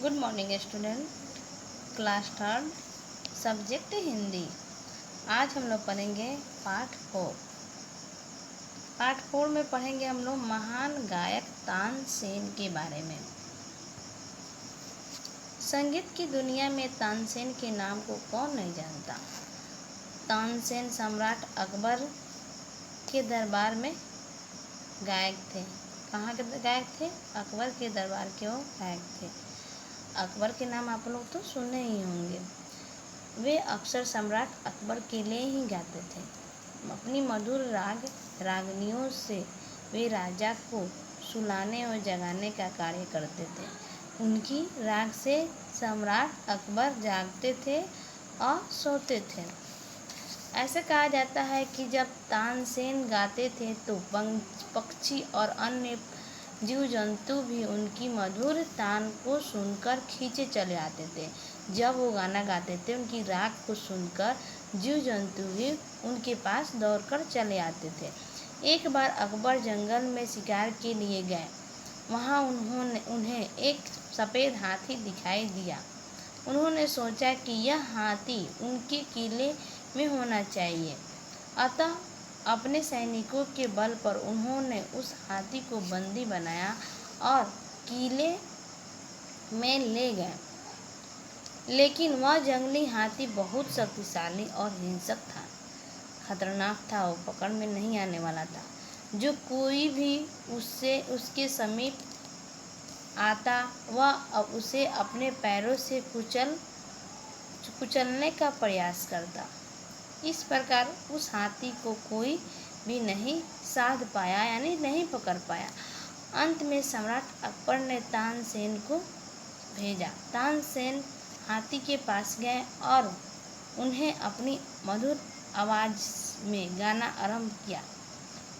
Good morning student. Class third, subject Hindi. आज हम लोग पढ़ेंगे पाठ 4। पाठ 4 में पढ़ेंगे हम लोग महान गायक तानसेन के बारे में। संगीत की दुनिया में तानसेन के नाम को कौन नहीं जानता। तानसेन सम्राट अकबर के दरबार में गायक थे। कहाँ के गायक थे? अकबर के दरबार के वो गायक थे। अकबर के नाम आप लोग तो सुने ही होंगे। वे अक्सर सम्राट अकबर के लिए ही गाते थे। अपनी मधुर रागनियों से वे राजा को सुलाने और जगाने का कार्य करते थे। उनकी राग से सम्राट अकबर जागते थे और सोते थे। ऐसा कहा जाता है कि जब तानसेन गाते थे तो पक्षी और अन्य जीव जंतु भी उनकी मधुर तान को सुनकर खींचे चले आते थे। जब वो गाना गाते थे, उनकी राग को सुनकर जीव जंतु भी उनके पास दौड़कर चले आते थे। एक बार अकबर जंगल में शिकार के लिए गए। वहाँ उन्हें एक सफ़ेद हाथी दिखाई दिया। उन्होंने सोचा कि यह हाथी उनके किले में होना चाहिए। अतः अपने सैनिकों के बल पर उन्होंने उस हाथी को बंदी बनाया और किले में ले गए। लेकिन वह जंगली हाथी बहुत शक्तिशाली और हिंसक था। खतरनाक था, वो पकड़ में नहीं आने वाला था। जो कोई भी उसके समीप आता वह उसे अपने पैरों से कुचलने का प्रयास करता। इस प्रकार उस हाथी को कोई भी नहीं साध पाया, यानी नहीं पकड़ पाया। अंत में सम्राट अकबर ने तानसेन को भेजा। तानसेन हाथी के पास गए और उन्हें अपनी मधुर आवाज़ में गाना आरंभ किया।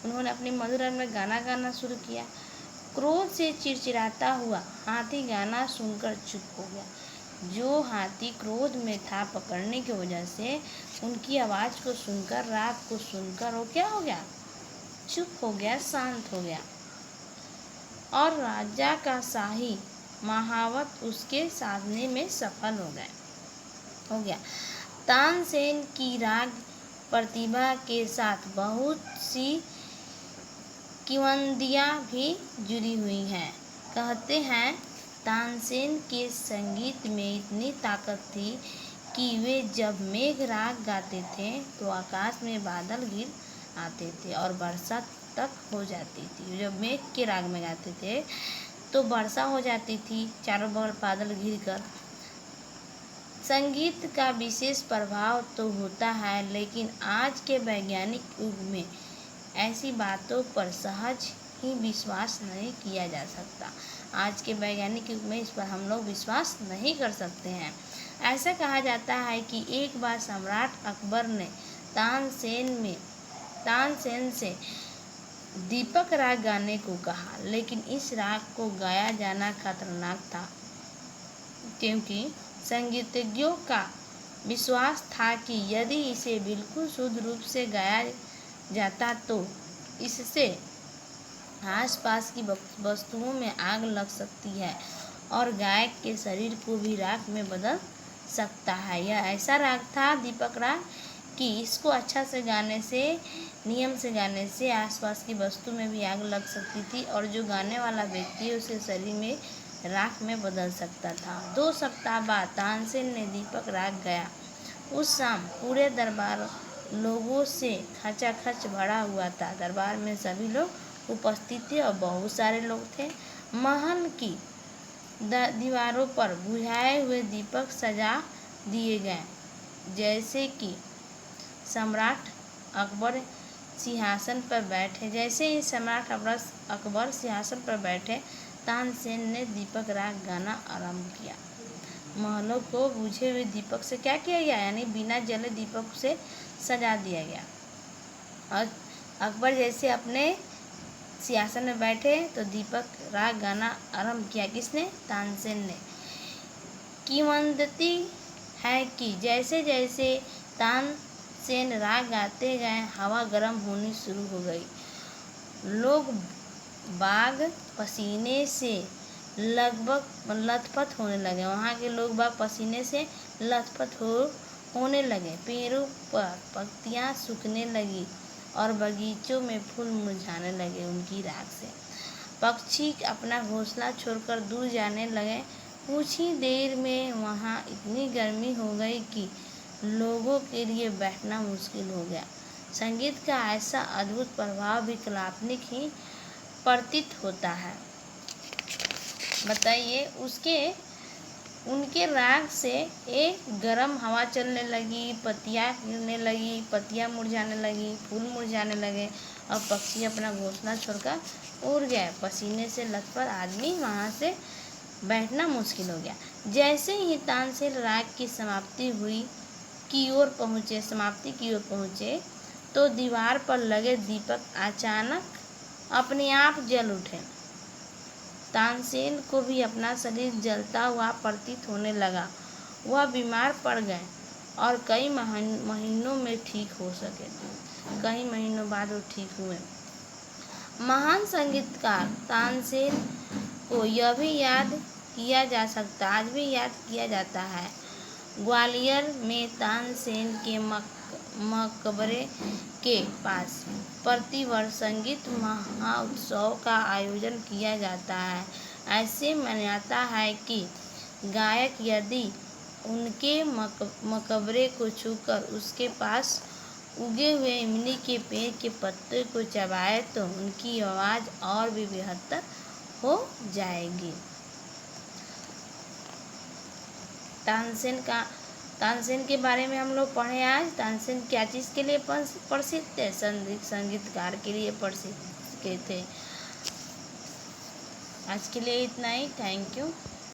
उन्होंने अपनी मधुर आवाज़ में गाना गाना शुरू किया। क्रोध से चिड़चिड़ाता हुआ हाथी गाना सुनकर चुप हो गया। जो हाथी क्रोध में था, पकड़ने की वजह से उनकी आवाज़ को सुनकर, राग को सुनकर वो क्या हो गया? चुप हो गया, शांत हो गया। और राजा का शाही महावत उसके साधने में सफल हो गया। तानसेन की राग प्रतिभा के साथ बहुत सी किंवदंतियाँ भी जुड़ी हुई हैं। कहते हैं तानसेन के संगीत में इतनी ताकत थी कि वे जब मेघ राग गाते थे तो आकाश में बादल गिर आते थे और वर्षा तक हो जाती थी। जब मेघ के राग में गाते थे तो वर्षा हो जाती थी, चारों बगल बादल घिरकर। संगीत का विशेष प्रभाव तो होता है, लेकिन आज के वैज्ञानिक युग में ऐसी बातों पर सहज ही विश्वास नहीं किया जा सकता। आज के वैज्ञानिक युग में इस पर हम लोग विश्वास नहीं कर सकते हैं। ऐसा कहा जाता है कि एक बार सम्राट अकबर ने तानसेन से दीपक राग गाने को कहा, लेकिन इस राग को गाया जाना खतरनाक था, क्योंकि संगीतज्ञों का विश्वास था कि यदि इसे बिल्कुल शुद्ध रूप से गाया जाता तो इससे आसपास की वस्तुओं में आग लग सकती है और गायक के शरीर को भी राग में बदल सकता है। यह ऐसा राग था, दीपक राग, कि इसको अच्छा से गाने से, नियम से गाने से आसपास की वस्तु में भी आग लग सकती थी और जो गाने वाला व्यक्ति है उसे शरीर में राग में बदल सकता था। 2 सप्ताह बाद तानसेन ने दीपक राग गाया। उस शाम पूरे दरबार लोगों से खचाखच भरा हुआ था। दरबार में सभी लोग उपस्थित थे और बहुत सारे लोग थे। महल की दीवारों पर बुझाए हुए दीपक सजा दिए गए, जैसे कि सम्राट अकबर सिंहासन पर बैठे। जैसे ही सम्राट अकबर सिंहासन पर बैठे, तानसेन ने दीपक राग गाना आरंभ किया। महलों को बुझे हुए दीपक से क्या किया गया, यानी बिना जले दीपक से सजा दिया गया। और अकबर जैसे अपने सिंहासन में बैठे तो दीपक राग गाना आरंभ किया। किसने? तानसेन ने। किंवदंती है कि जैसे जैसे तानसेन राग गाते गए, हवा गर्म होनी शुरू हो गई। लोग बाग पसीने से लगभग लथपथ होने लगे। वहाँ के लोग बाग पसीने से लथपथ होने लगे। पेड़ों पर पत्तियाँ सूखने लगी और बगीचों में फूल मुरझाने लगे उनकी राख से। पक्षी अपना घोंसला छोड़कर दूर जाने लगे। कुछ ही देर में वहाँ इतनी गर्मी हो गई कि लोगों के लिए बैठना मुश्किल हो गया। संगीत का ऐसा अद्भुत प्रभाव भी काल्पनिक ही प्रतीत होता है। बताइए, उनके राग से एक गर्म हवा चलने लगी, पत्तियाँ गिरने लगी, पत्तियाँ मुरझाने लगी, फूल मुरझाने लगे और पक्षी अपना घोंसला छोड़कर उड़ गए। पसीने से लथपथ आदमी वहाँ से बैठना मुश्किल हो गया। जैसे ही तानसेन राग की समाप्ति की ओर पहुँचे तो दीवार पर लगे दीपक अचानक अपने आप जल उठे। तानसेन को भी अपना शरीर जलता हुआ प्रतीत होने लगा। वह बीमार पड़ गए और कई महीनों में ठीक हो सके। कई महीनों बाद वो ठीक हुए। महान संगीतकार तानसेन को यह भी याद किया जा सकता, आज भी याद किया जाता है। ग्वालियर में तानसेन के मकबरे के पास प्रतिवर्ष संगीत महोत्सव का आयोजन किया जाता है। ऐसे मान्यता है कि गायक यदि उनके मकबरे को छूकर उसके पास उगे हुए इमली के पेड़ के पत्ते को चबाए तो उनकी आवाज़ और भी बेहतर हो जाएगी। तानसेन के बारे में हम लोग पढ़े आज। तानसेन क्या चीज़ के लिए प्रसिद्ध थे? संगीतकार के लिए प्रसिद्ध थे। आज के लिए इतना ही। Thank you.